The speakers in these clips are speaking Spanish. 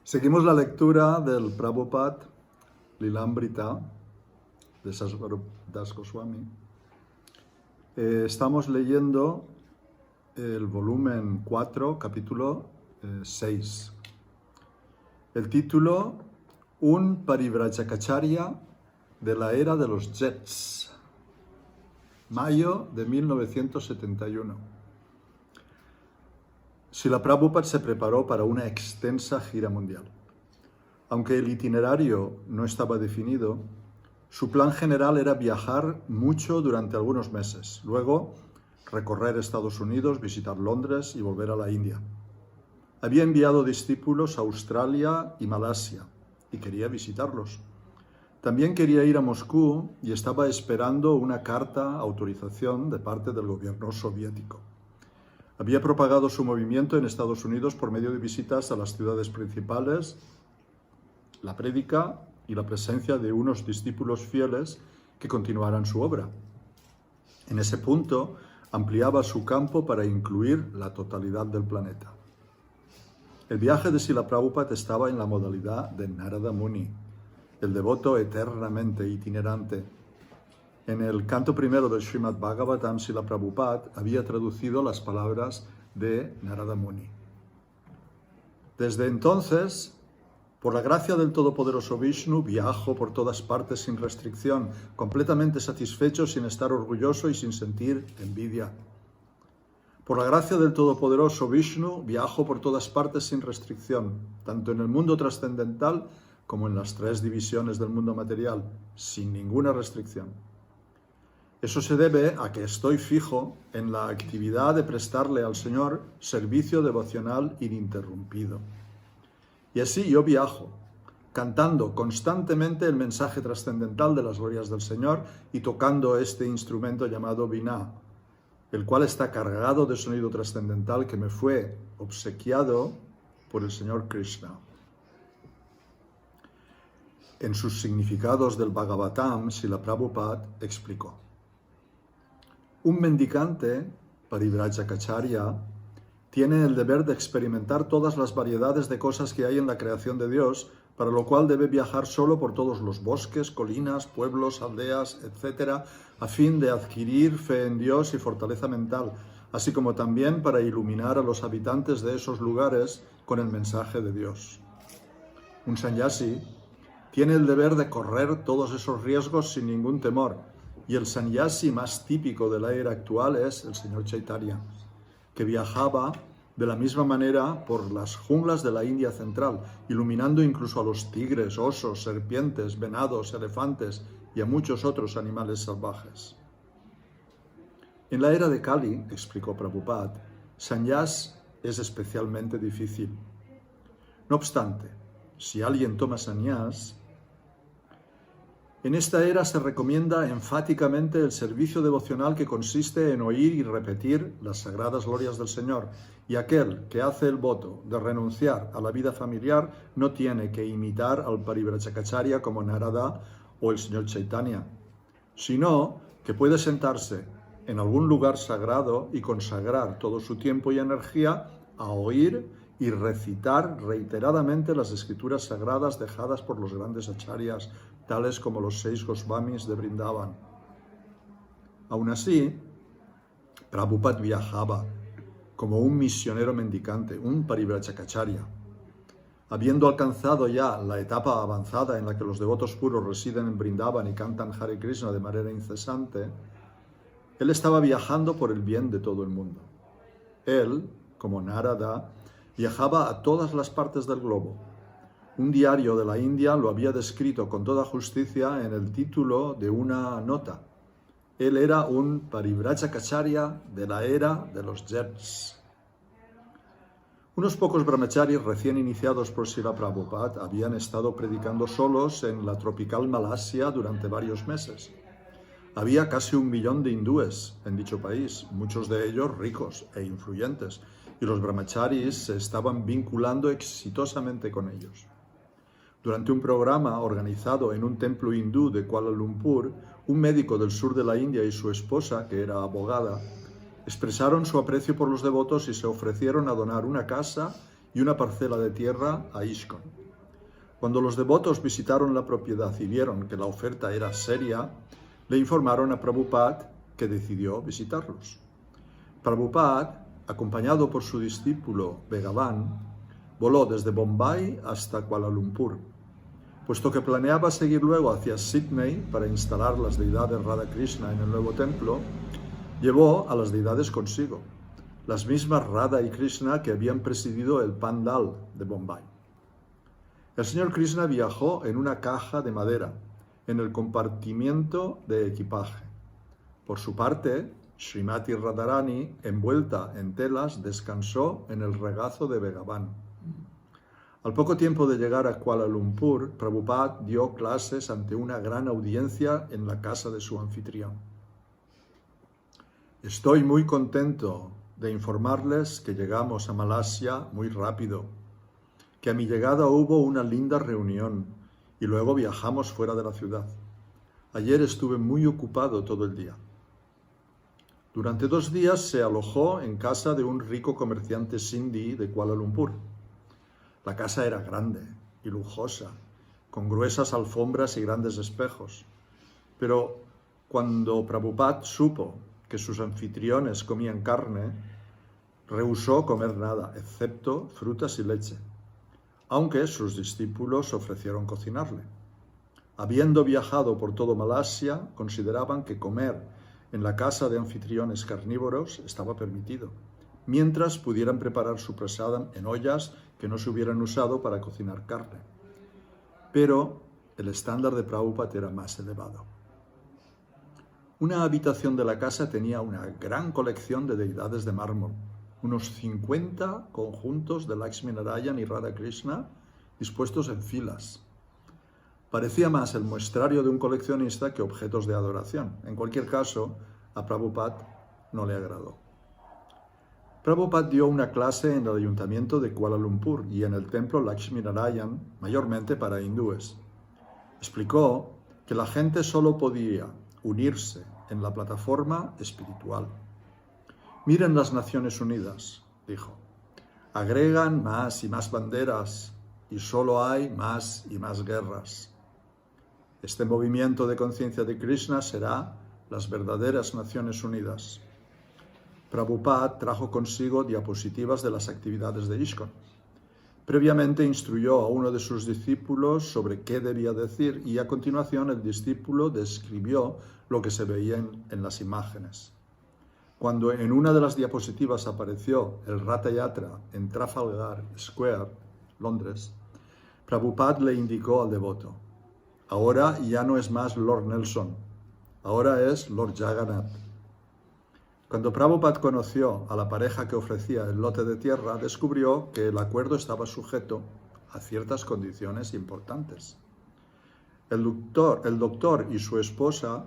Seguimos la lectura del Prabhupada Lilamrita de Sarvabhauma Das Goswami. Estamos leyendo el volumen 4, capítulo 6. El título, Un Parivrajacacharya de la era de los Jets, mayo de 1971. Srila Prabhupada se preparó para una extensa gira mundial. Aunque el itinerario no estaba definido, su plan general era viajar mucho durante algunos meses, luego recorrer Estados Unidos, visitar Londres y volver a la India. Había enviado discípulos a Australia y Malasia y quería visitarlos. También quería ir a Moscú y estaba esperando una carta autorización de parte del gobierno soviético. Había propagado su movimiento en Estados Unidos por medio de visitas a las ciudades principales, la prédica y la presencia de unos discípulos fieles que continuaran su obra. En ese punto, ampliaba su campo para incluir la totalidad del planeta. El viaje de Srila Prabhupada estaba en la modalidad de Narada Muni, el devoto eternamente itinerante. En el canto primero del Srimad Bhagavatam, Srila Prabhupada había traducido las palabras de Narada Muni. Desde entonces, por la gracia del Todopoderoso Vishnu, viajo por todas partes sin restricción, completamente satisfecho, sin estar orgulloso y sin sentir envidia. Por la gracia del Todopoderoso Vishnu, viajo por todas partes sin restricción, tanto en el mundo trascendental como en las tres divisiones del mundo material, sin ninguna restricción. Eso se debe a que estoy fijo en la actividad de prestarle al Señor servicio devocional ininterrumpido. Y así yo viajo, cantando constantemente el mensaje trascendental de las glorias del Señor y tocando este instrumento llamado Vina, el cual está cargado de sonido trascendental que me fue obsequiado por el Señor Krishna. En sus significados del Bhagavatam, Srila Prabhupada explicó: un mendicante, Parivrajacacharya, tiene el deber de experimentar todas las variedades de cosas que hay en la creación de Dios, para lo cual debe viajar solo por todos los bosques, colinas, pueblos, aldeas, etc., a fin de adquirir fe en Dios y fortaleza mental, así como también para iluminar a los habitantes de esos lugares con el mensaje de Dios. Un sannyasi tiene el deber de correr todos esos riesgos sin ningún temor, y el sannyasi más típico de la era actual es el señor Chaitanya, que viajaba de la misma manera por las junglas de la India central, iluminando incluso a los tigres, osos, serpientes, venados, elefantes y a muchos otros animales salvajes. En la era de Kali, explicó Prabhupada, sannyas es especialmente difícil. No obstante, si alguien toma sannyas, en esta era se recomienda enfáticamente el servicio devocional que consiste en oír y repetir las sagradas glorias del Señor, y aquel que hace el voto de renunciar a la vida familiar no tiene que imitar al Parivrajacacharya como Narada o el Señor Chaitanya, sino que puede sentarse en algún lugar sagrado y consagrar todo su tiempo y energía a oír y recitar reiteradamente las escrituras sagradas dejadas por los grandes acharyas, tales como los 6 Goswamis de Vrindavan. Aún así, Prabhupada viajaba como un misionero mendicante, un Parivrajacacharya. Habiendo alcanzado ya la etapa avanzada en la que los devotos puros residen en Vrindavan y cantan Hare Krishna de manera incesante, él estaba viajando por el bien de todo el mundo. Él, como Narada, viajaba a todas las partes del globo. Un diario de la India lo había descrito con toda justicia en el título de una nota. Él era un Parivrajacacharya de la era de los Jets. Unos pocos brahmacharis recién iniciados por Srila Prabhupada habían estado predicando solos en la tropical Malasia durante varios meses. Había casi 1 millón de hindúes en dicho país, muchos de ellos ricos e influyentes, y los brahmacharis se estaban vinculando exitosamente con ellos. Durante un programa organizado en un templo hindú de Kuala Lumpur, un médico del sur de la India y su esposa, que era abogada, expresaron su aprecio por los devotos y se ofrecieron a donar una casa y una parcela de tierra a ISKCON. Cuando los devotos visitaron la propiedad y vieron que la oferta era seria, le informaron a Prabhupada que decidió visitarlos. Prabhupada, acompañado por su discípulo Bhagavan, voló desde Bombay hasta Kuala Lumpur. Puesto que planeaba seguir luego hacia Sydney para instalar las deidades Radha Krishna en el nuevo templo, llevó a las deidades consigo, las mismas Radha y Krishna que habían presidido el Pandal de Bombay. El señor Krishna viajó en una caja de madera, en el compartimiento de equipaje. Por su parte, Srimati Radharani, envuelta en telas, descansó en el regazo de Bhagavan. Al poco tiempo de llegar a Kuala Lumpur, Prabhupada dio clases ante una gran audiencia en la casa de su anfitrión. Estoy muy contento de informarles que llegamos a Malasia muy rápido, que a mi llegada hubo una linda reunión y luego viajamos fuera de la ciudad. Ayer estuve muy ocupado todo el día. Durante 2 días se alojó en casa de un rico comerciante sindhi de Kuala Lumpur. La casa era grande y lujosa, con gruesas alfombras y grandes espejos. Pero cuando Prabhupada supo que sus anfitriones comían carne, rehusó comer nada, excepto frutas y leche, aunque sus discípulos ofrecieron cocinarle. Habiendo viajado por todo Malasia, consideraban que comer en la casa de anfitriones carnívoros estaba permitido, mientras pudieran preparar su prasadam en ollas que no se hubieran usado para cocinar carne. Pero el estándar de Prabhupada era más elevado. Una habitación de la casa tenía una gran colección de deidades de mármol, unos 50 conjuntos de Lakshmi Narayan y Radha Krishna dispuestos en filas. Parecía más el muestrario de un coleccionista que objetos de adoración. En cualquier caso, a Prabhupada no le agradó. Prabhupada dio una clase en el ayuntamiento de Kuala Lumpur y en el templo Lakshmi Narayan, mayormente para hindúes. Explicó que la gente solo podía unirse en la plataforma espiritual. Miren las Naciones Unidas, dijo. Agregan más y más banderas y solo hay más y más guerras. Este movimiento de conciencia de Krishna será las verdaderas Naciones Unidas. Prabhupada trajo consigo diapositivas de las actividades de ISKCON. Previamente instruyó a uno de sus discípulos sobre qué debía decir y a continuación el discípulo describió lo que se veía en las imágenes. Cuando en una de las diapositivas apareció el Ratha Yatra en Trafalgar Square, Londres, Prabhupada le indicó al devoto: ahora ya no es más Lord Nelson, ahora es Lord Jagannath. Cuando Prabhupada conoció a la pareja que ofrecía el lote de tierra, descubrió que el acuerdo estaba sujeto a ciertas condiciones importantes. El doctor y su esposa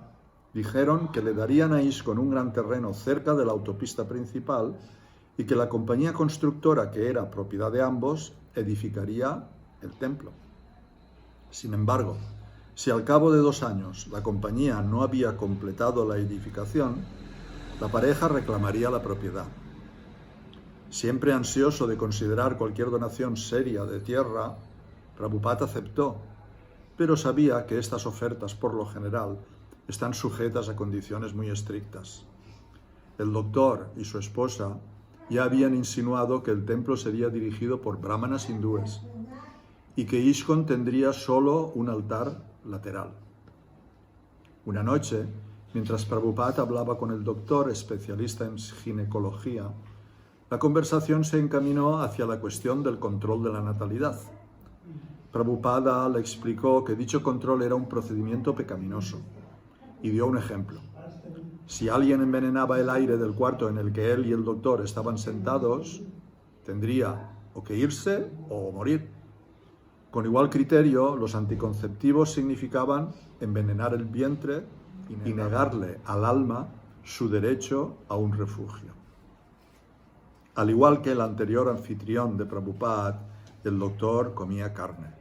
dijeron que le darían a ISKCON un gran terreno cerca de la autopista principal y que la compañía constructora, que era propiedad de ambos, edificaría el templo. Sin embargo, si al cabo de 2 años la compañía no había completado la edificación, la pareja reclamaría la propiedad. Siempre ansioso de considerar cualquier donación seria de tierra, Prabhupada aceptó, pero sabía que estas ofertas, por lo general, están sujetas a condiciones muy estrictas. El doctor y su esposa ya habían insinuado que el templo sería dirigido por brahmanas hindúes y que ISKCON tendría solo un altar lateral. Una noche, mientras Prabhupada hablaba con el doctor, especialista en ginecología, la conversación se encaminó hacia la cuestión del control de la natalidad. Prabhupada le explicó que dicho control era un procedimiento pecaminoso y dio un ejemplo. Si alguien envenenaba el aire del cuarto en el que él y el doctor estaban sentados, tendría o que irse o morir. Con igual criterio, los anticonceptivos significaban envenenar el vientre y negarle al alma su derecho a un refugio. Al igual que el anterior anfitrión de Prabhupada, el doctor comía carne,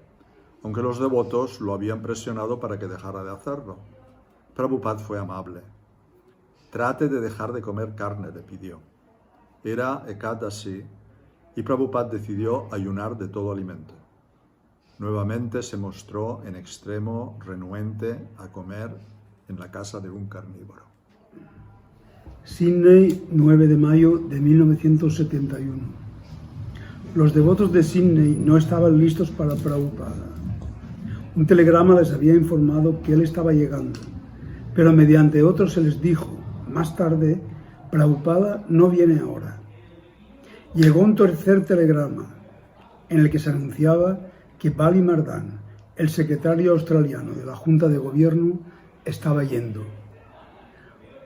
aunque los devotos lo habían presionado para que dejara de hacerlo. Prabhupada fue amable. Trate de dejar de comer carne, le pidió. Era Ekadasi y Prabhupada decidió ayunar de todo alimento. Nuevamente se mostró en extremo renuente a comer en la casa de un carnívoro. Sydney, 9 de mayo de 1971. Los devotos de Sydney no estaban listos para Prabhupada. Un telegrama les había informado que él estaba llegando, pero mediante otros se les dijo, más tarde, Prabhupada no viene ahora. Llegó un tercer telegrama, en el que se anunciaba que Bali Mardan, el secretario australiano de la Junta de Gobierno, estaba yendo.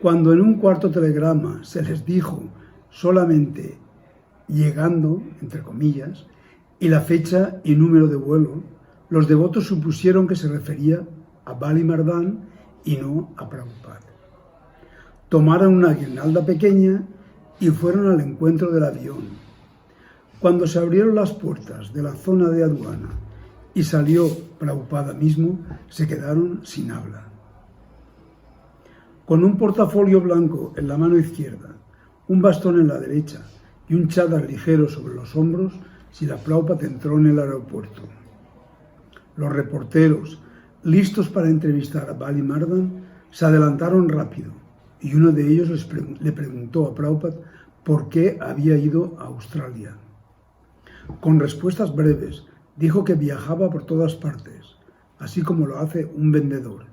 Cuando en un cuarto telegrama se les dijo solamente llegando, entre comillas, y la fecha y número de vuelo, los devotos supusieron que se refería a Bali Mardan y no a Prabhupada. Tomaron una guirnalda pequeña y fueron al encuentro del avión. Cuando se abrieron las puertas de la zona de aduana y salió Prabhupada mismo, se quedaron sin habla. Con un portafolio blanco en la mano izquierda, un bastón en la derecha y un chadar ligero sobre los hombros, Srila Prabhupada entró en el aeropuerto. Los reporteros, listos para entrevistar a Bali Mardan, se adelantaron rápido y uno de ellos le preguntó a Prabhupada por qué había ido a Australia. Con respuestas breves, dijo que viajaba por todas partes, así como lo hace un vendedor.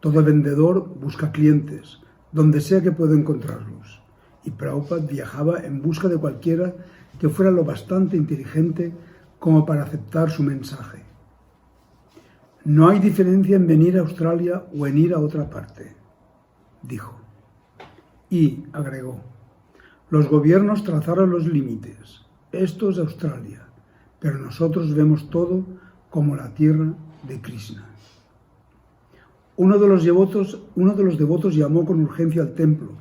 Todo vendedor busca clientes, donde sea que pueda encontrarlos, y Prabhupada viajaba en busca de cualquiera que fuera lo bastante inteligente como para aceptar su mensaje. No hay diferencia en venir a Australia o en ir a otra parte, dijo. Y agregó, los gobiernos trazaron los límites. Esto es Australia, pero nosotros vemos todo como la tierra de Krishna. Uno de los devotos llamó con urgencia al templo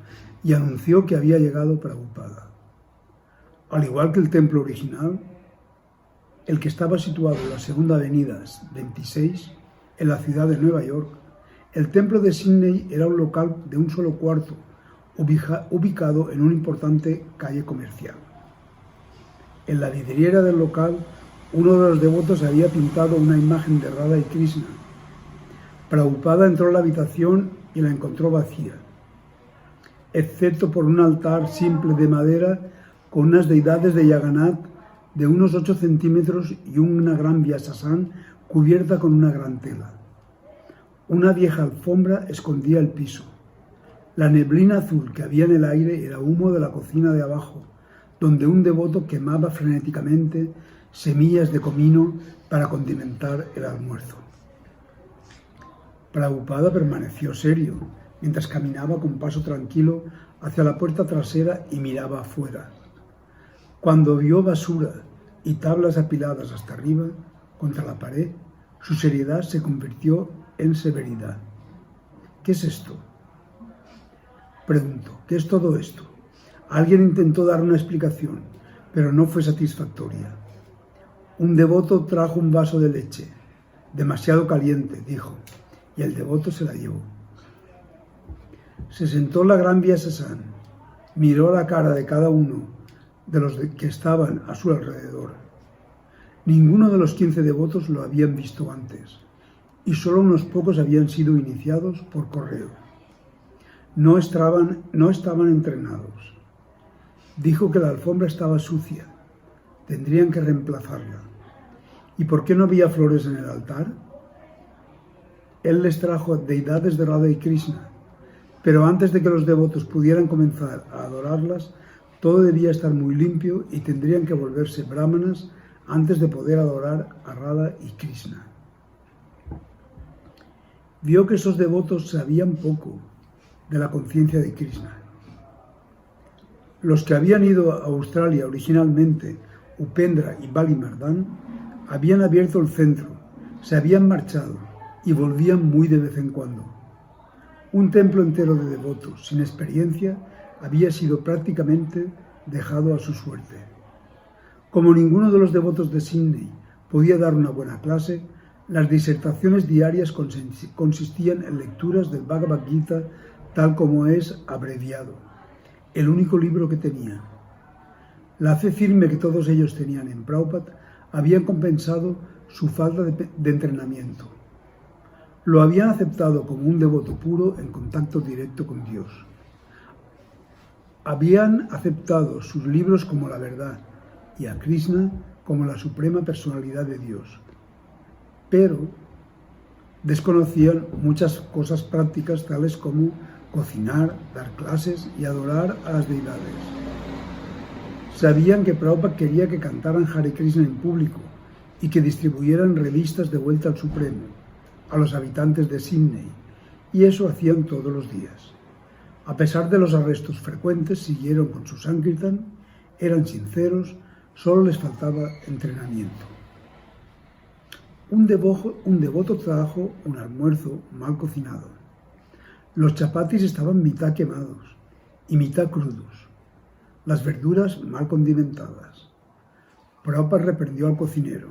y anunció que había llegado Prabhupada. Al igual que el templo original, el que estaba situado en la segunda avenida 26, en la ciudad de Nueva York, el templo de Sydney era un local de un solo cuarto, ubicado en una importante calle comercial. En la vidriera del local, uno de los devotos había pintado una imagen de Radha y Krishna. Prabhupada entró en la habitación y la encontró vacía, excepto por un altar simple de madera con unas deidades de Jagannath de unos 8 centímetros y una gran Vyasasana cubierta con una gran tela. Una vieja alfombra escondía el piso. La neblina azul que había en el aire era humo de la cocina de abajo, donde un devoto quemaba frenéticamente semillas de comino para condimentar el almuerzo. Prabhupada permaneció serio, mientras caminaba con paso tranquilo hacia la puerta trasera y miraba afuera. Cuando vio basura y tablas apiladas hasta arriba, contra la pared, su seriedad se convirtió en severidad. ¿Qué es esto?, preguntó. ¿Qué es todo esto? Alguien intentó dar una explicación, pero no fue satisfactoria. Un devoto trajo un vaso de leche, demasiado caliente, dijo, y el devoto se la llevó. Se sentó en la gran Vyasasana, miró la cara de cada uno de los que estaban a su alrededor. Ninguno de los 15 devotos lo habían visto antes, y solo unos pocos habían sido iniciados por correo. No estaban entrenados. Dijo que la alfombra estaba sucia, tendrían que reemplazarla. ¿Y por qué no había flores en el altar? Él les trajo deidades de Radha y Krishna, pero antes de que los devotos pudieran comenzar a adorarlas, todo debía estar muy limpio y tendrían que volverse brahmanas antes de poder adorar a Radha y Krishna. Vio que esos devotos sabían poco de la conciencia de Krishna. Los que habían ido a Australia originalmente, Upendra y Bali Mardan, habían abierto el centro, se habían marchado y volvían muy de vez en cuando. Un templo entero de devotos sin experiencia había sido prácticamente dejado a su suerte. Como ninguno de los devotos de Sydney podía dar una buena clase, las disertaciones diarias consistían en lecturas del Bhagavad Gita tal como es abreviado, el único libro que tenía. La fe firme que todos ellos tenían en Prabhupada había compensado su falta de entrenamiento. Lo habían aceptado como un devoto puro en contacto directo con Dios. Habían aceptado sus libros como la verdad y a Krishna como la suprema personalidad de Dios. Pero desconocían muchas cosas prácticas tales como cocinar, dar clases y adorar a las deidades. Sabían que Prabhupada quería que cantaran Hare Krishna en público y que distribuyeran revistas de vuelta al Supremo, a los habitantes de Sydney, y eso hacían todos los días. A pesar de los arrestos frecuentes, siguieron con su Sankirtan, eran sinceros, solo les faltaba entrenamiento. Un devoto trajo un almuerzo mal cocinado. Los chapatis estaban mitad quemados y mitad crudos, las verduras mal condimentadas. Prabhupada reprendió al cocinero: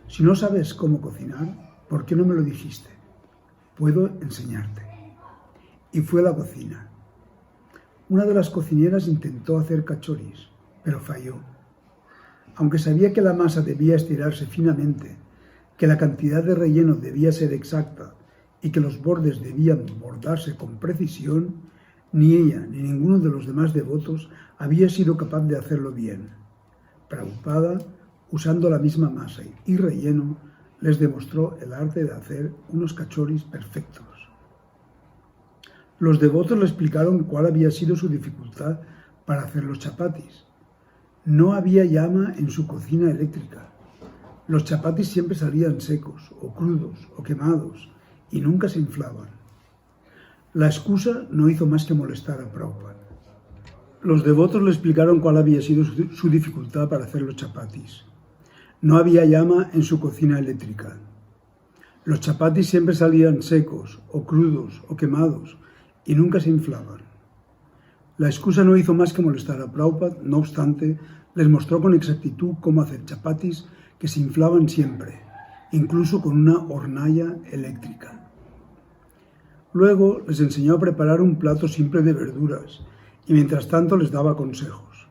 si no sabes cómo cocinar, ¿por qué no me lo dijiste? Puedo enseñarte. Y fue a la cocina. Una de las cocineras intentó hacer cachoris, pero falló. Aunque sabía que la masa debía estirarse finamente, que la cantidad de relleno debía ser exacta y que los bordes debían bordarse con precisión, ni ella ni ninguno de los demás devotos había sido capaz de hacerlo bien. Prabhupada, usando la misma masa y relleno, les demostró el arte de hacer unos cachoris perfectos. Los devotos le explicaron cuál había sido su dificultad para hacer los chapatis. No había llama en su cocina eléctrica. Los chapatis siempre salían secos, o crudos, o quemados, y nunca se inflaban. La excusa no hizo más que molestar a Prabhupada. Los devotos le explicaron cuál había sido su dificultad para hacer los chapatis. No había llama en su cocina eléctrica. Los chapatis siempre salían secos, o crudos, o quemados, y nunca se inflaban. La excusa no hizo más que molestar a Prabhupada, no obstante, les mostró con exactitud cómo hacer chapatis que se inflaban siempre, incluso con una hornalla eléctrica. Luego les enseñó a preparar un plato simple de verduras y mientras tanto les daba consejos.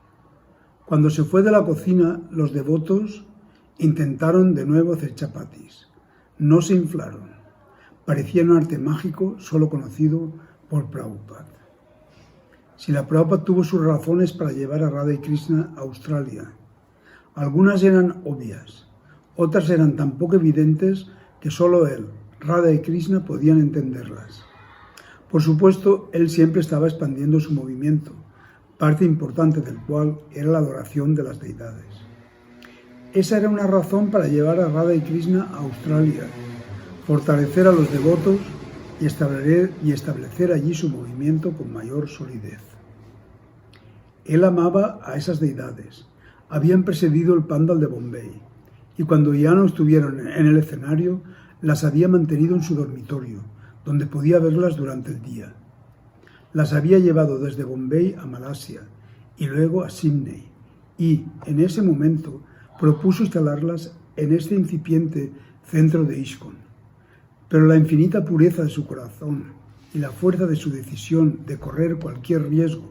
Cuando se fue de la cocina, los devotos intentaron de nuevo hacer chapatis. No se inflaron. Parecía un arte mágico solo conocido por Prabhupada. Srila Prabhupada tuvo sus razones para llevar a Radha y Krishna a Australia. Algunas eran obvias, otras eran tan poco evidentes que solo él, Radha y Krishna podían entenderlas. Por supuesto, él siempre estaba expandiendo su movimiento, parte importante del cual era la adoración de las deidades. Esa era una razón para llevar a Radha y Krishna a Australia, fortalecer a los devotos y establecer allí su movimiento con mayor solidez. Él amaba a esas deidades. Habían precedido el Pandal de Bombay y cuando ya no estuvieron en el escenario, las había mantenido en su dormitorio, donde podía verlas durante el día. Las había llevado desde Bombay a Malasia y luego a Sydney y, en ese momento, propuso instalarlas en este incipiente centro de ISKCON. Pero la infinita pureza de su corazón y la fuerza de su decisión de correr cualquier riesgo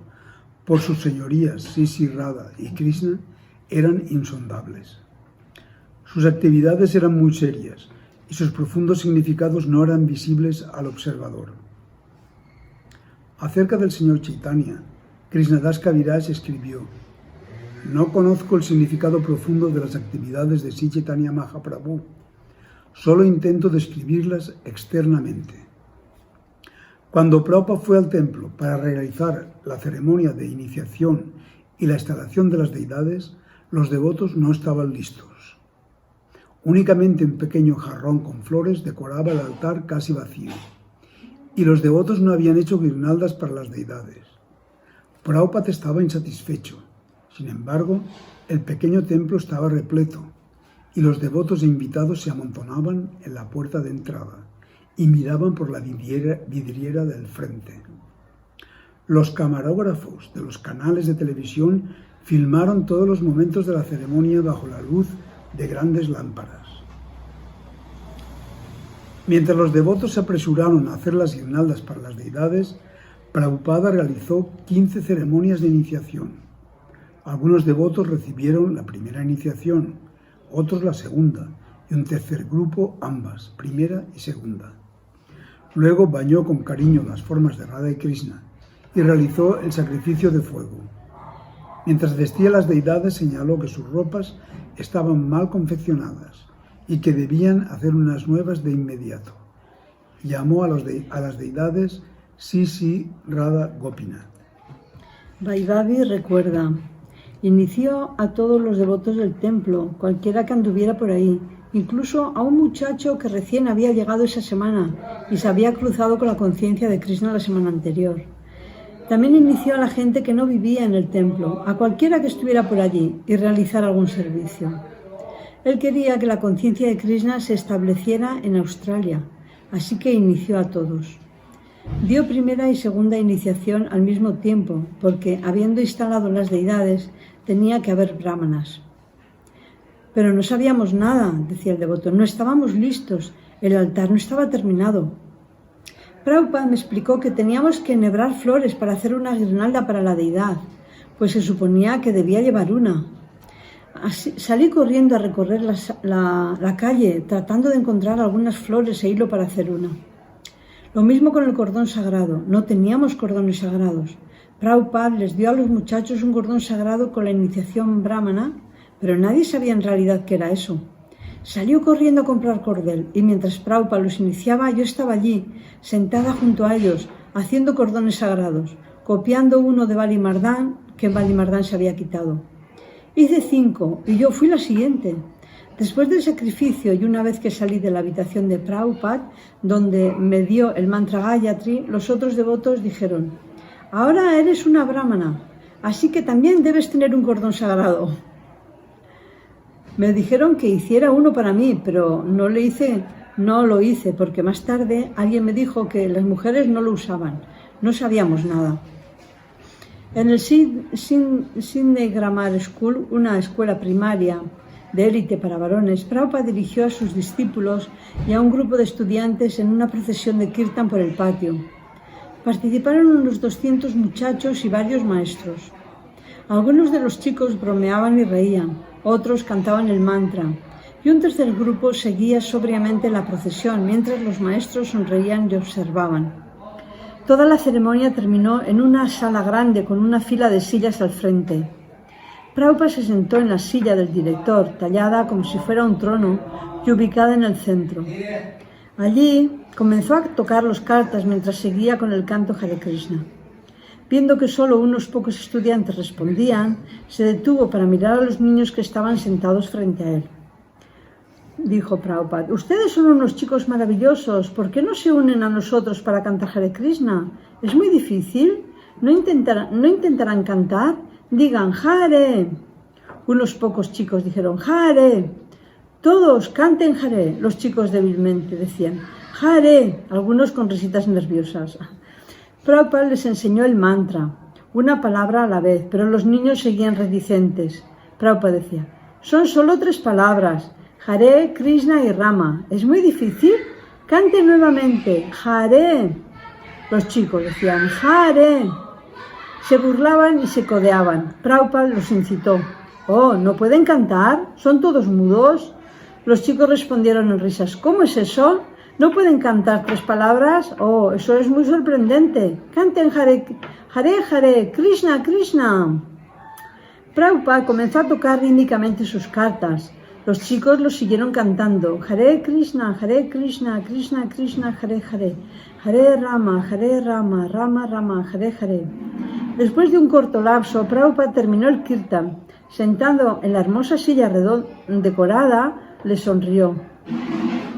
por sus señorías Sri Radha y Krishna eran insondables. Sus actividades eran muy serias y sus profundos significados no eran visibles al observador. Acerca del señor Chaitanya, Krishnadas Kaviraj escribió: no conozco el significado profundo de las actividades de Sri Chaitanya Mahaprabhu. Solo intento describirlas externamente. Cuando Prabhupada fue al templo para realizar la ceremonia de iniciación y la instalación de las deidades, los devotos no estaban listos. Únicamente un pequeño jarrón con flores decoraba el altar casi vacío, y los devotos no habían hecho guirnaldas para las deidades. Prabhupada estaba insatisfecho. Sin embargo, el pequeño templo estaba repleto, y los devotos e invitados se amontonaban en la puerta de entrada y miraban por la vidriera del frente. Los camarógrafos de los canales de televisión filmaron todos los momentos de la ceremonia bajo la luz de grandes lámparas. Mientras los devotos se apresuraron a hacer las guirnaldas para las deidades, Prabhupada realizó 15 ceremonias de iniciación. Algunos devotos recibieron la primera iniciación, otros la segunda, y un tercer grupo ambas, primera y segunda. Luego bañó con cariño las formas de Radha y Krishna y realizó el sacrificio de fuego. Mientras vestía a las deidades, señaló que sus ropas estaban mal confeccionadas y que debían hacer unas nuevas de inmediato. Llamó a las deidades Sisi Radha Gopinath. Vaibhavi recuerda: inició a todos los devotos del templo, cualquiera que anduviera por ahí, incluso a un muchacho que recién había llegado esa semana y se había cruzado con la conciencia de Krishna la semana anterior. También inició a la gente que no vivía en el templo, a cualquiera que estuviera por allí y realizara algún servicio. Él quería que la conciencia de Krishna se estableciera en Australia, así que inició a todos. Dio primera y segunda iniciación al mismo tiempo, porque habiendo instalado las deidades, tenía que haber brahmanas. Pero no sabíamos nada, decía el devoto, no estábamos listos, el altar no estaba terminado. Prabhupada me explicó que teníamos que enhebrar flores para hacer una guirnalda para la deidad, pues se suponía que debía llevar una. Así, salí corriendo a recorrer la calle, tratando de encontrar algunas flores e hilo para hacer una. Lo mismo con el cordón sagrado, no teníamos cordones sagrados. Prabhupada les dio a los muchachos un cordón sagrado con la iniciación brahmana, pero nadie sabía en realidad qué era eso. Salió corriendo a comprar cordel y mientras Prabhupada los iniciaba, yo estaba allí, sentada junto a ellos, haciendo cordones sagrados, copiando uno de Bali Mardán que Bali Mardán se había quitado. Hice 5 y yo fui la siguiente. Después del sacrificio y una vez que salí de la habitación de Prabhupada, donde me dio el mantra Gayatri, los otros devotos dijeron: ahora eres una brahmana, así que también debes tener un cordón sagrado. Me dijeron que hiciera uno para mí, pero no lo hice, porque más tarde alguien me dijo que las mujeres no lo usaban. No sabíamos nada. En el Sydney Grammar School, una escuela primaria de élite para varones, Prabhupada dirigió a sus discípulos y a un grupo de estudiantes en una procesión de kirtan por el patio. Participaron unos 200 muchachos y varios maestros. Algunos de los chicos bromeaban y reían, otros cantaban el mantra, y un tercer grupo seguía sobriamente la procesión, mientras los maestros sonreían y observaban. Toda la ceremonia terminó en una sala grande con una fila de sillas al frente. Prabhupada se sentó en la silla del director, tallada como si fuera un trono y ubicada en el centro. Allí comenzó a tocar los kartas mientras seguía con el canto Hare Krishna. Viendo que solo unos pocos estudiantes respondían, se detuvo para mirar a los niños que estaban sentados frente a él. Dijo Prabhupada: ustedes son unos chicos maravillosos, ¿por qué no se unen a nosotros para cantar Hare Krishna? ¿Es muy difícil? ¿No intentarán cantar? Digan Hare. Unos pocos chicos dijeron Hare. Todos canten Hare. Los chicos débilmente decían Hare, algunos con risitas nerviosas. Prabhupada les enseñó el mantra, una palabra a la vez, pero los niños seguían reticentes. Prabhupada decía: son solo 3 palabras, Hare, Krishna y Rama. ¿Es muy difícil? Cante nuevamente, Hare. Los chicos decían Hare. Se burlaban y se codeaban. Prabhupada los incitó: oh, ¿no pueden cantar? ¿Son todos mudos? Los chicos respondieron en risas: ¿cómo es eso? ¿No pueden cantar 3 palabras? Oh, eso es muy sorprendente. Canten Hare, Hare, Hare, Krishna, Krishna. Prabhupada comenzó a tocar rítmicamente sus cartas. Los chicos lo siguieron cantando: Hare Krishna, Krishna, Krishna, Hare Hare, Hare Rama, Rama Rama, Hare Hare. Después de un corto lapso, Prabhupada terminó el kirtan. Sentado en la hermosa silla decorada, les sonrió.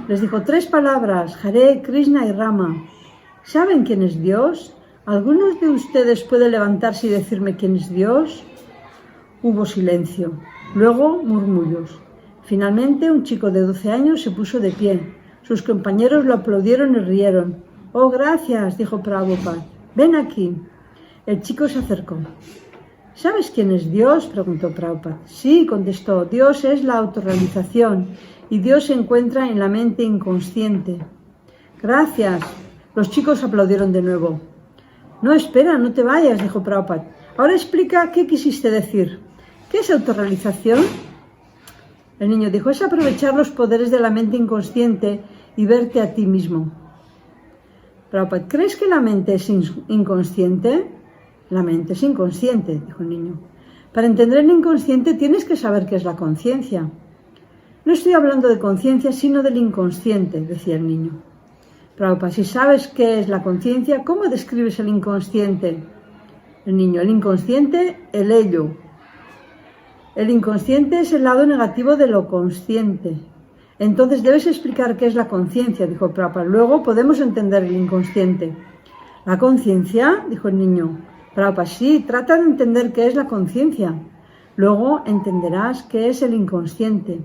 Les dijo 3 palabras, Hare, Krishna y Rama. ¿Saben quién es Dios? ¿Algunos de ustedes pueden levantarse y decirme quién es Dios? Hubo silencio, luego murmullos. Finalmente, un chico de 12 años se puso de pie. Sus compañeros lo aplaudieron y rieron. Oh, gracias, dijo Prabhupada. Ven aquí. El chico se acercó. ¿Sabes quién es Dios?, preguntó Prabhupada. Sí, contestó, Dios es la autorrealización y Dios se encuentra en la mente inconsciente. Gracias. Los chicos aplaudieron de nuevo. No, espera, no te vayas, dijo Prabhupada. Ahora explica qué quisiste decir. ¿Qué es autorrealización? El niño dijo, es aprovechar los poderes de la mente inconsciente y verte a ti mismo. Prabhupada, ¿crees que la mente es inconsciente? La mente es inconsciente, dijo el niño. Para entender el inconsciente tienes que saber qué es la conciencia. No estoy hablando de conciencia, sino del inconsciente, decía el niño. Prabhupada, si sabes qué es la conciencia, ¿cómo describes el inconsciente? El niño, el inconsciente, el ello. El inconsciente es el lado negativo de lo consciente. Entonces debes explicar qué es la conciencia, dijo Prabhupada. Luego podemos entender el inconsciente. ¿La conciencia? Dijo el niño. Prabhupada, sí, trata de entender qué es la conciencia. Luego entenderás qué es el inconsciente.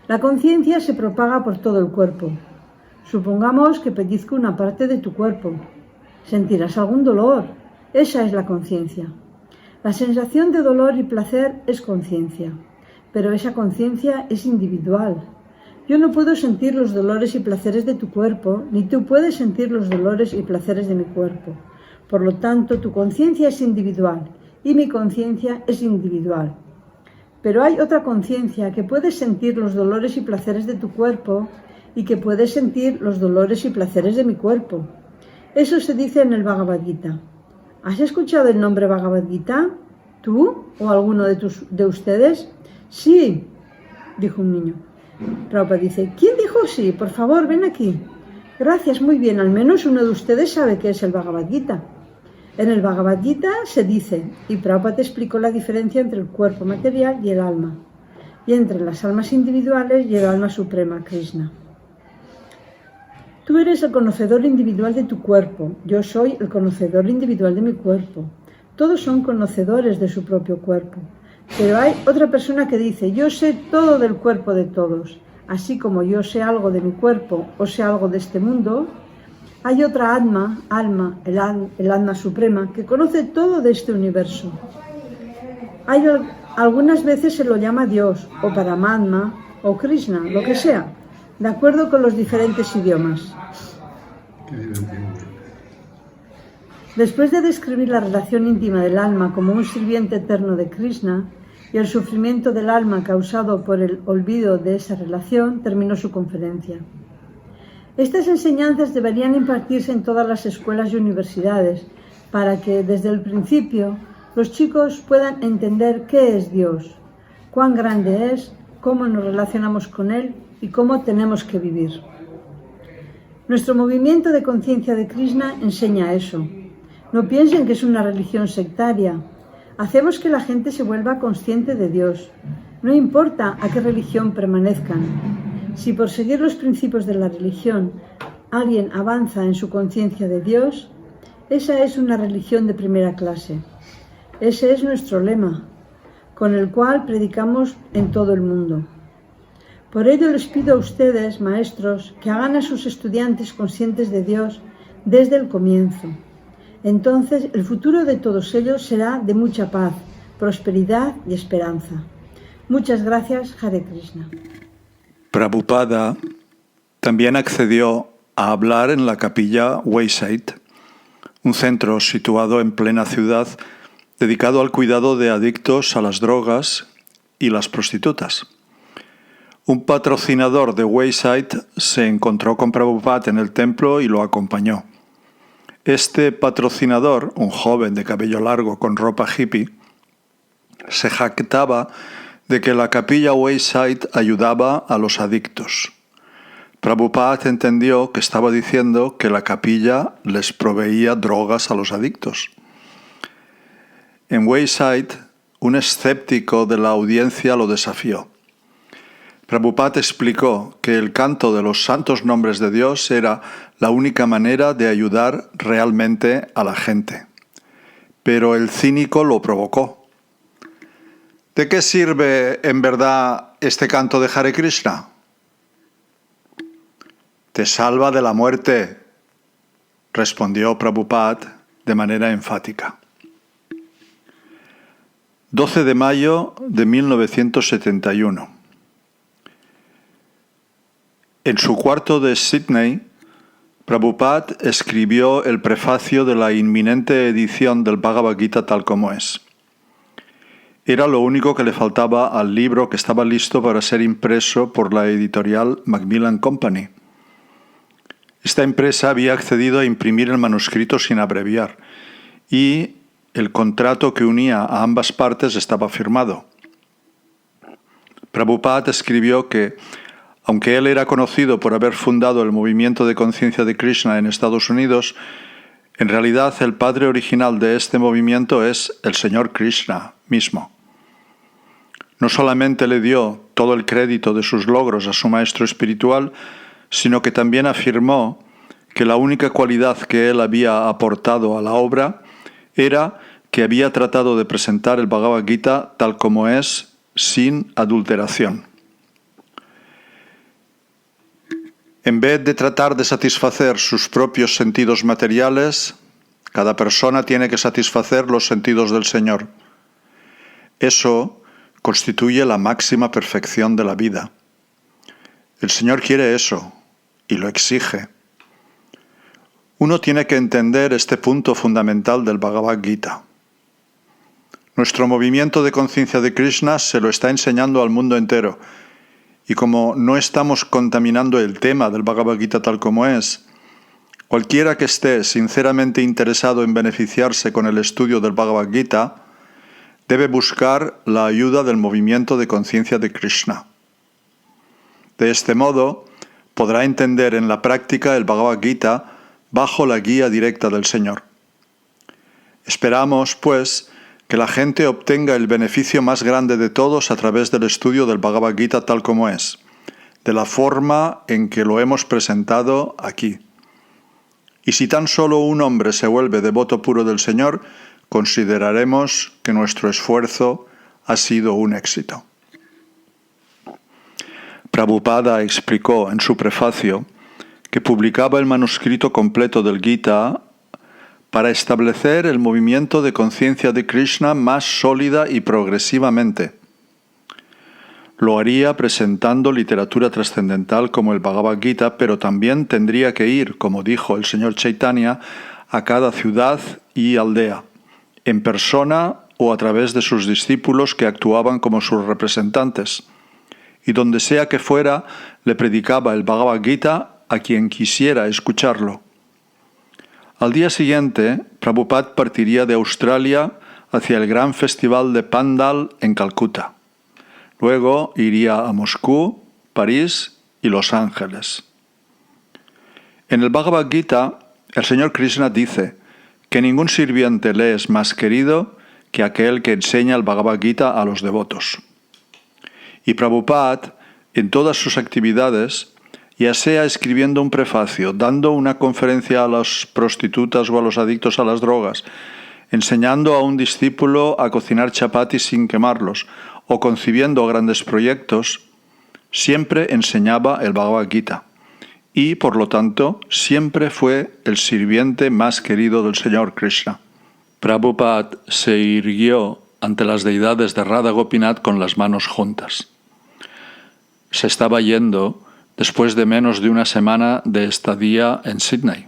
La conciencia se propaga por todo el cuerpo. Supongamos que pellizco una parte de tu cuerpo. Sentirás algún dolor. Esa es la conciencia. La sensación de dolor y placer es conciencia, pero esa conciencia es individual. Yo no puedo sentir los dolores y placeres de tu cuerpo, ni tú puedes sentir los dolores y placeres de mi cuerpo. Por lo tanto, tu conciencia es individual y mi conciencia es individual. Pero hay otra conciencia que puede sentir los dolores y placeres de tu cuerpo y que puede sentir los dolores y placeres de mi cuerpo. Eso se dice en el Bhagavad Gita. ¿Has escuchado el nombre Bhagavad Gita? ¿Tú o alguno de ustedes? Sí, dijo un niño. Prabhupada dice, ¿quién dijo sí? Por favor, ven aquí. Gracias, muy bien, al menos uno de ustedes sabe qué es el Bhagavad Gita. En el Bhagavad Gita se dice, y Prabhupada explicó la diferencia entre el cuerpo material y el alma, y entre las almas individuales y el alma suprema, Krishna. Tú eres el conocedor individual de tu cuerpo, yo soy el conocedor individual de mi cuerpo. Todos son conocedores de su propio cuerpo, pero hay otra persona que dice, yo sé todo del cuerpo de todos, así como yo sé algo de mi cuerpo o sé algo de este mundo. Hay otra alma, el alma suprema, que conoce todo de este universo. Algunas veces se lo llama Dios, o Paramatma, o Krishna, lo que sea, de acuerdo con los diferentes idiomas. Después de describir la relación íntima del alma como un sirviente eterno de Krishna y el sufrimiento del alma causado por el olvido de esa relación, terminó su conferencia. Estas enseñanzas deberían impartirse en todas las escuelas y universidades para que, desde el principio, los chicos puedan entender qué es Dios, cuán grande es, cómo nos relacionamos con Él y cómo tenemos que vivir. Nuestro movimiento de conciencia de Krishna enseña eso. No piensen que es una religión sectaria. Hacemos que la gente se vuelva consciente de Dios. No importa a qué religión permanezcan. Si por seguir los principios de la religión alguien avanza en su conciencia de Dios, esa es una religión de primera clase. Ese es nuestro lema, con el cual predicamos en todo el mundo. Por ello les pido a ustedes, maestros, que hagan a sus estudiantes conscientes de Dios desde el comienzo. Entonces el futuro de todos ellos será de mucha paz, prosperidad y esperanza. Muchas gracias, Hare Krishna. Prabhupada también accedió a hablar en la capilla Wayside, un centro situado en plena ciudad dedicado al cuidado de adictos a las drogas y las prostitutas. Un patrocinador de Wayside se encontró con Prabhupada en el templo y lo acompañó. Este patrocinador, un joven de cabello largo con ropa hippie, se jactaba de que la capilla Wayside ayudaba a los adictos. Prabhupada entendió que estaba diciendo que la capilla les proveía drogas a los adictos. En Wayside, un escéptico de la audiencia lo desafió. Prabhupada explicó que el canto de los santos nombres de Dios era la única manera de ayudar realmente a la gente. Pero el cínico lo provocó. ¿De qué sirve en verdad este canto de Hare Krishna? Te salva de la muerte, respondió Prabhupada de manera enfática. 12 de mayo de 1971. En su cuarto de Sydney, Prabhupada escribió el prefacio de la inminente edición del Bhagavad Gita tal como es. Era lo único que le faltaba al libro que estaba listo para ser impreso por la editorial Macmillan Company. Esta empresa había accedido a imprimir el manuscrito sin abreviar y el contrato que unía a ambas partes estaba firmado. Prabhupada escribió que, aunque él era conocido por haber fundado el movimiento de conciencia de Krishna en Estados Unidos, en realidad el padre original de este movimiento es el Señor Krishna mismo. No solamente le dio todo el crédito de sus logros a su maestro espiritual, sino que también afirmó que la única cualidad que él había aportado a la obra era que había tratado de presentar el Bhagavad Gita tal como es, sin adulteración. En vez de tratar de satisfacer sus propios sentidos materiales, cada persona tiene que satisfacer los sentidos del Señor. Eso constituye la máxima perfección de la vida. El Señor quiere eso y lo exige. Uno tiene que entender este punto fundamental del Bhagavad Gita. Nuestro movimiento de conciencia de Krishna se lo está enseñando al mundo entero. Y como no estamos contaminando el tema del Bhagavad Gita tal como es, cualquiera que esté sinceramente interesado en beneficiarse con el estudio del Bhagavad Gita debe buscar la ayuda del movimiento de conciencia de Krishna. De este modo, podrá entender en la práctica el Bhagavad Gita bajo la guía directa del Señor. Esperamos, pues, que la gente obtenga el beneficio más grande de todos a través del estudio del Bhagavad Gita tal como es, de la forma en que lo hemos presentado aquí. Y si tan solo un hombre se vuelve devoto puro del Señor, consideraremos que nuestro esfuerzo ha sido un éxito. Prabhupada explicó en su prefacio que publicaba el manuscrito completo del Gita para establecer el movimiento de conciencia de Krishna más sólida y progresivamente. Lo haría presentando literatura trascendental como el Bhagavad Gita, pero también tendría que ir, como dijo el señor Chaitanya, a cada ciudad y aldea, en persona o a través de sus discípulos que actuaban como sus representantes. Y donde sea que fuera, le predicaba el Bhagavad Gita a quien quisiera escucharlo. Al día siguiente, Prabhupada partiría de Australia hacia el gran festival de Pandal en Calcuta. Luego iría a Moscú, París y Los Ángeles. En el Bhagavad Gita, el Señor Krishna dice que ningún sirviente le es más querido que aquel que enseña el Bhagavad Gita a los devotos. Y Prabhupada, en todas sus actividades, ya sea escribiendo un prefacio, dando una conferencia a las prostitutas o a los adictos a las drogas, enseñando a un discípulo a cocinar chapatis sin quemarlos, o concibiendo grandes proyectos, siempre enseñaba el Bhagavad Gita. Y, por lo tanto, siempre fue el sirviente más querido del Señor Krishna. Prabhupada se irguió ante las deidades de Radha Gopinath con las manos juntas. Se estaba yendo después de menos de una semana de estadía en Sydney.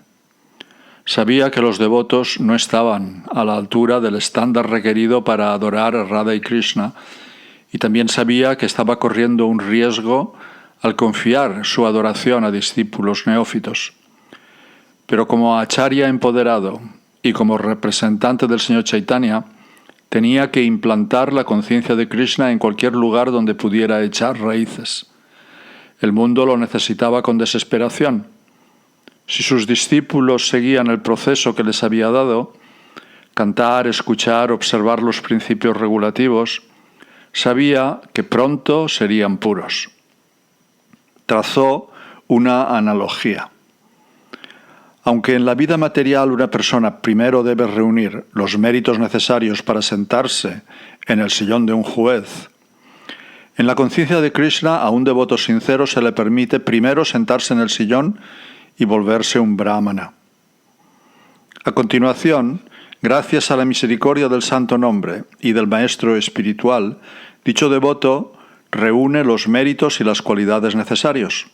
Sabía que los devotos no estaban a la altura del estándar requerido para adorar a Radha y Krishna, y también sabía que estaba corriendo un riesgo al confiar su adoración a discípulos neófitos. Pero como acharya empoderado y como representante del señor Chaitanya, tenía que implantar la conciencia de Krishna en cualquier lugar donde pudiera echar raíces. El mundo lo necesitaba con desesperación. Si sus discípulos seguían el proceso que les había dado, cantar, escuchar, observar los principios regulativos, sabía que pronto serían puros. Trazó una analogía. Aunque en la vida material una persona primero debe reunir los méritos necesarios para sentarse en el sillón de un juez, en la conciencia de Krishna a un devoto sincero se le permite primero sentarse en el sillón y volverse un brahmana. A continuación, gracias a la misericordia del Santo Nombre y del Maestro Espiritual, dicho devoto reúne los méritos y las cualidades necesarios.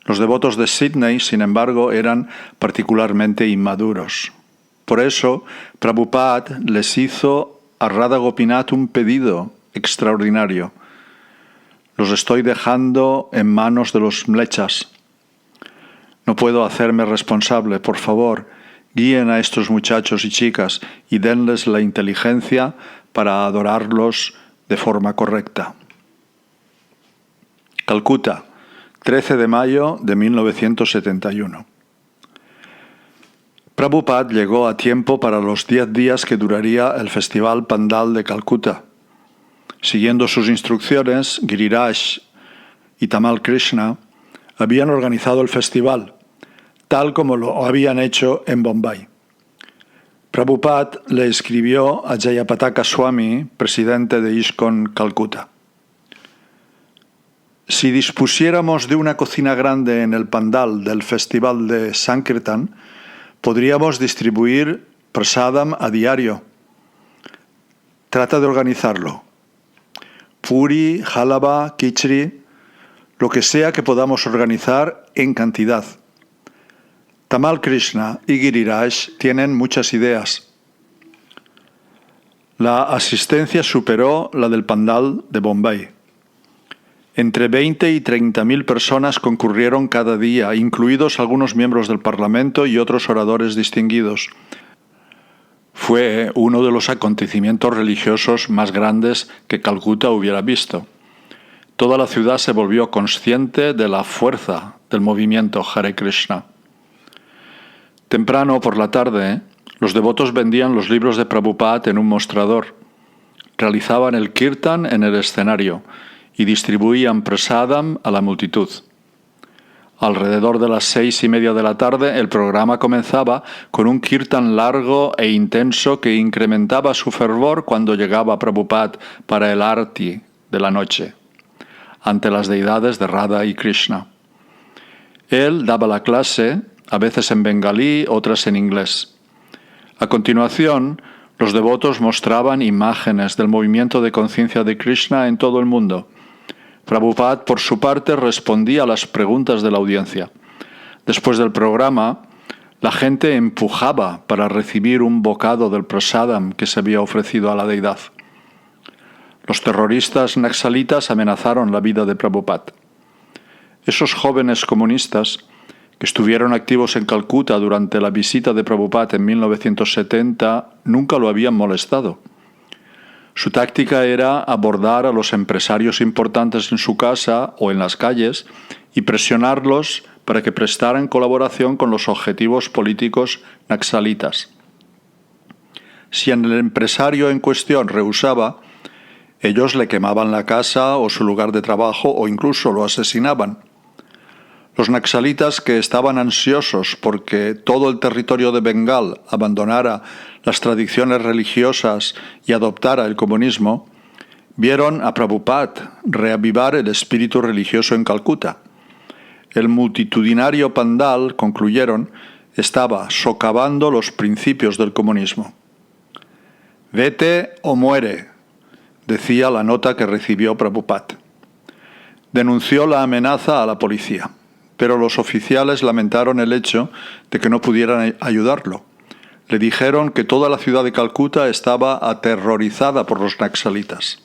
Los devotos de Sydney, sin embargo, eran particularmente inmaduros. Por eso, Prabhupada les hizo a Radha Gopinath un pedido extraordinario. Los estoy dejando en manos de los mlechas. No puedo hacerme responsable. Por favor, guíen a estos muchachos y chicas y denles la inteligencia para adorarlos de forma correcta. Calcuta, 13 de mayo de 1971. Prabhupada llegó a tiempo para los 10 días que duraría el Festival Pandal de Calcuta. Siguiendo sus instrucciones, Giriraj y Tamal Krishna habían organizado el festival, tal como lo habían hecho en Bombay. Prabhupada le escribió a Jayapataka Swami, presidente de ISKCON Calcuta: si dispusiéramos de una cocina grande en el pandal del festival de Sankirtan, podríamos distribuir prasadam a diario. Trata de organizarlo. Puri, halaba, kichri, lo que sea que podamos organizar en cantidad. Tamal Krishna y Giriraj tienen muchas ideas. La asistencia superó la del pandal de Bombay. Entre 20 y 30.000 personas concurrieron cada día, incluidos algunos miembros del Parlamento y otros oradores distinguidos. Fue uno de los acontecimientos religiosos más grandes que Calcuta hubiera visto. Toda la ciudad se volvió consciente de la fuerza del movimiento Hare Krishna. Temprano por la tarde, los devotos vendían los libros de Prabhupada en un mostrador, realizaban el kirtan en el escenario y distribuían prasadam a la multitud. Alrededor de las 6:30 de la tarde, el programa comenzaba con un kirtan largo e intenso que incrementaba su fervor cuando llegaba Prabhupada para el arti de la noche, ante las deidades de Radha y Krishna. Él daba la clase, a veces en bengalí, otras en inglés. A continuación, los devotos mostraban imágenes del movimiento de conciencia de Krishna en todo el mundo. Prabhupada, por su parte, respondía a las preguntas de la audiencia. Después del programa, la gente empujaba para recibir un bocado del prasadam que se había ofrecido a la deidad. Los terroristas naxalitas amenazaron la vida de Prabhupada. Esos jóvenes comunistas, que estuvieron activos en Calcuta durante la visita de Prabhupada en 1970, nunca lo habían molestado. Su táctica era abordar a los empresarios importantes en su casa o en las calles y presionarlos para que prestaran colaboración con los objetivos políticos naxalitas. Si el empresario en cuestión rehusaba, ellos le quemaban la casa o su lugar de trabajo o incluso lo asesinaban. Los naxalitas, que estaban ansiosos porque todo el territorio de Bengal abandonara las tradiciones religiosas y adoptara el comunismo, vieron a Prabhupada reavivar el espíritu religioso en Calcuta. El multitudinario pandal, concluyeron, estaba socavando los principios del comunismo. «Vete o muere», decía la nota que recibió Prabhupada. Denunció la amenaza a la policía, pero los oficiales lamentaron el hecho de que no pudieran ayudarlo. Le dijeron que toda la ciudad de Calcuta estaba aterrorizada por los naxalitas.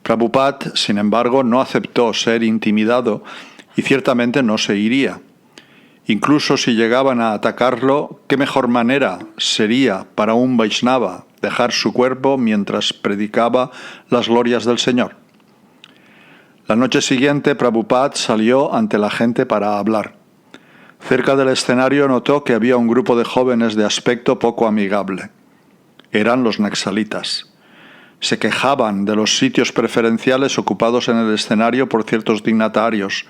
Prabhupada, sin embargo, no aceptó ser intimidado y ciertamente no se iría. Incluso si llegaban a atacarlo, ¿qué mejor manera sería para un Vaishnava dejar su cuerpo mientras predicaba las glorias del Señor? La noche siguiente, Prabhupada salió ante la gente para hablar. Cerca del escenario notó que había un grupo de jóvenes de aspecto poco amigable. Eran los naxalitas. Se quejaban de los sitios preferenciales ocupados en el escenario por ciertos dignatarios.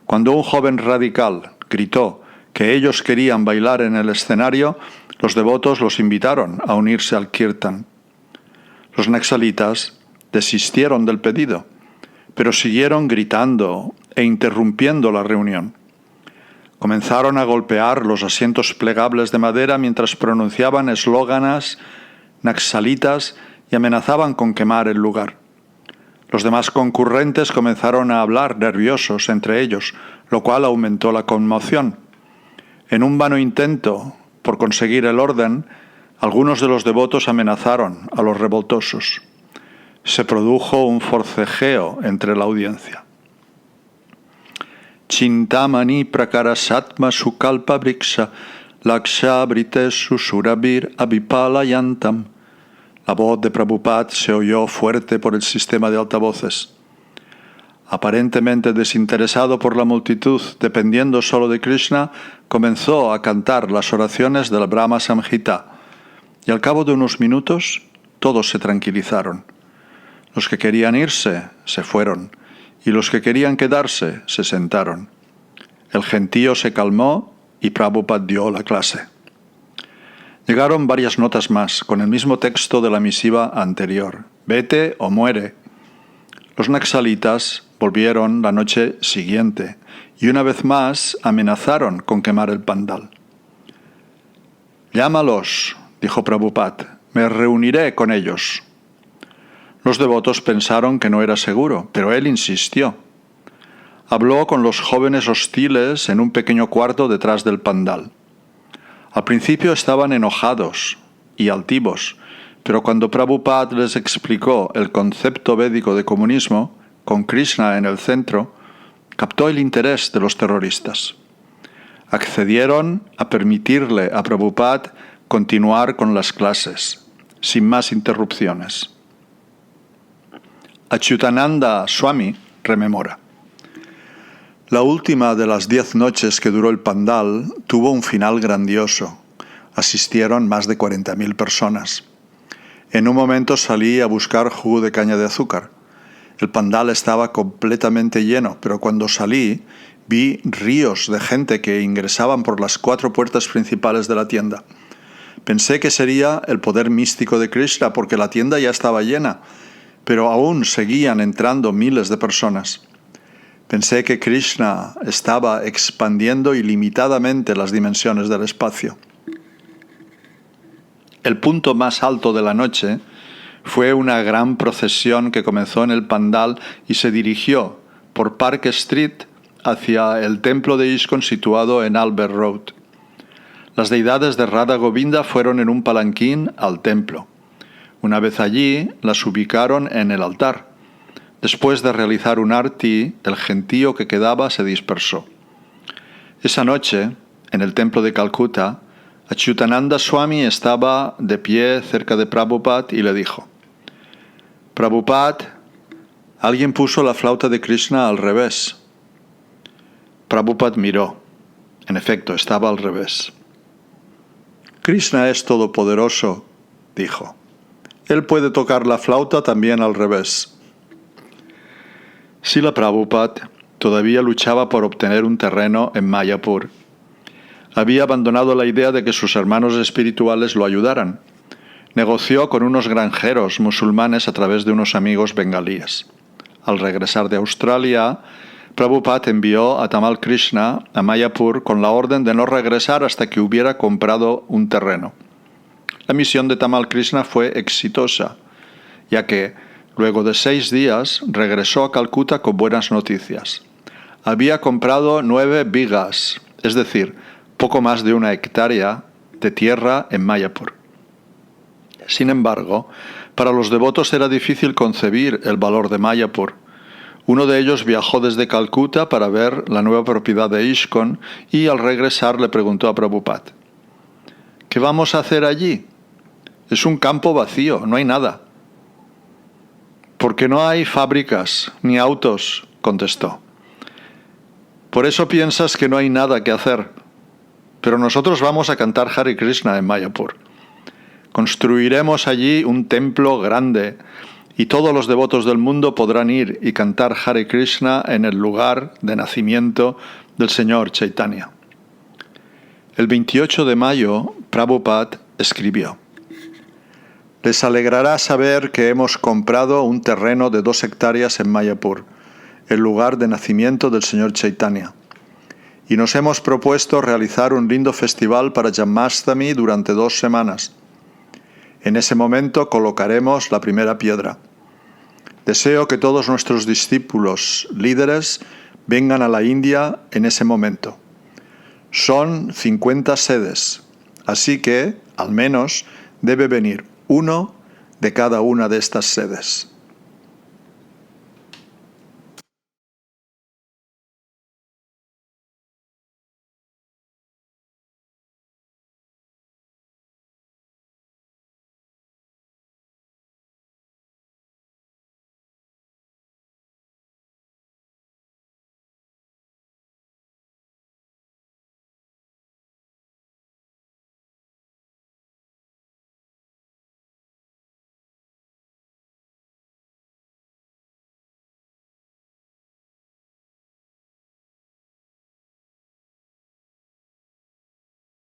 Cuando un joven radical gritó que ellos querían bailar en el escenario, los devotos los invitaron a unirse al kirtan. Los naxalitas desistieron del pedido, pero siguieron gritando e interrumpiendo la reunión. Comenzaron a golpear los asientos plegables de madera mientras pronunciaban eslóganes naxalitas y amenazaban con quemar el lugar. Los demás concurrentes comenzaron a hablar nerviosos entre ellos, lo cual aumentó la conmoción. En un vano intento por conseguir el orden, Algunos de los devotos amenazaron a los revoltosos. Se produjo un forcejeo entre la audiencia. Chintamani prakarasatma sukalpa briksha laksha britesu surabir abhipalayantam. La voz de Prabhupada se oyó fuerte por el sistema de altavoces. Aparentemente desinteresado por la multitud, dependiendo solo de Krishna, comenzó a cantar las oraciones del Brahma Samhita, y al cabo de unos minutos todos se tranquilizaron. Los que querían irse se fueron, y los que querían quedarse se sentaron. El gentío se calmó y Prabhupada dio la clase. Llegaron varias notas más, con el mismo texto de la misiva anterior: vete o muere. Los naxalitas volvieron la noche siguiente y una vez más amenazaron con quemar el pandal. Llámalos, dijo Prabhupada, me reuniré con ellos. Los devotos pensaron que no era seguro, pero él insistió. Habló con los jóvenes hostiles en un pequeño cuarto detrás del pandal. Al principio estaban enojados y altivos, pero cuando Prabhupada les explicó el concepto védico de comunismo, con Krishna en el centro, captó el interés de los terroristas. Accedieron a permitirle a Prabhupada continuar con las clases, sin más interrupciones. Achyutananda Swami rememora: la última de las 10 noches que duró el pandal tuvo un final grandioso. Asistieron más de 40.000 personas. En un momento salí a buscar jugo de caña de azúcar. El pandal estaba completamente lleno, pero cuando salí vi ríos de gente que ingresaban por las 4 puertas principales de la tienda. Pensé que sería el poder místico de Krishna porque la tienda ya estaba llena, pero aún seguían entrando miles de personas. Pensé que Krishna estaba expandiendo ilimitadamente las dimensiones del espacio. El punto más alto de la noche fue una gran procesión que comenzó en el pandal y se dirigió por Park Street hacia el templo de ISKCON situado en Albert Road. Las deidades de Radha Govinda fueron en un palanquín al templo. Una vez allí, las ubicaron en el altar. Después de realizar un arti, el gentío que quedaba se dispersó. Esa noche, en el templo de Calcuta, Achyutananda Swami estaba de pie cerca de Prabhupada y le dijo: Prabhupada, alguien puso la flauta de Krishna al revés. Prabhupada miró. En efecto, estaba al revés. Krishna es todopoderoso, dijo. Él puede tocar la flauta también al revés. Srila Prabhupada todavía luchaba por obtener un terreno en Mayapur. Había abandonado la idea de que sus hermanos espirituales lo ayudaran. Negoció con unos granjeros musulmanes a través de unos amigos bengalíes. Al regresar de Australia, Prabhupada envió a Tamal Krishna a Mayapur con la orden de no regresar hasta que hubiera comprado un terreno. La misión de Tamal Krishna fue exitosa, ya que, luego de 6 días, regresó a Calcuta con buenas noticias. Había comprado 9 bighas, es decir, poco más de 1 hectárea de tierra en Mayapur. Sin embargo, para los devotos era difícil concebir el valor de Mayapur. Uno de ellos viajó desde Calcuta para ver la nueva propiedad de ISKCON y al regresar le preguntó a Prabhupada: ¿qué vamos a hacer allí? Es un campo vacío, no hay nada. Porque no hay fábricas ni autos, contestó. Por eso piensas que no hay nada que hacer. Pero nosotros vamos a cantar Hare Krishna en Mayapur. Construiremos allí un templo grande y todos los devotos del mundo podrán ir y cantar Hare Krishna en el lugar de nacimiento del Señor Chaitanya. El 28 de mayo, Prabhupada escribió: les alegrará saber que hemos comprado un terreno de 2 hectáreas en Mayapur, el lugar de nacimiento del Señor Chaitanya. Y nos hemos propuesto realizar un lindo festival para Janmashtami durante 2 semanas. En ese momento colocaremos la primera piedra. Deseo que todos nuestros discípulos líderes vengan a la India en ese momento. Son 50 sedes, así que, al menos, debe venir uno de cada una de estas sedes.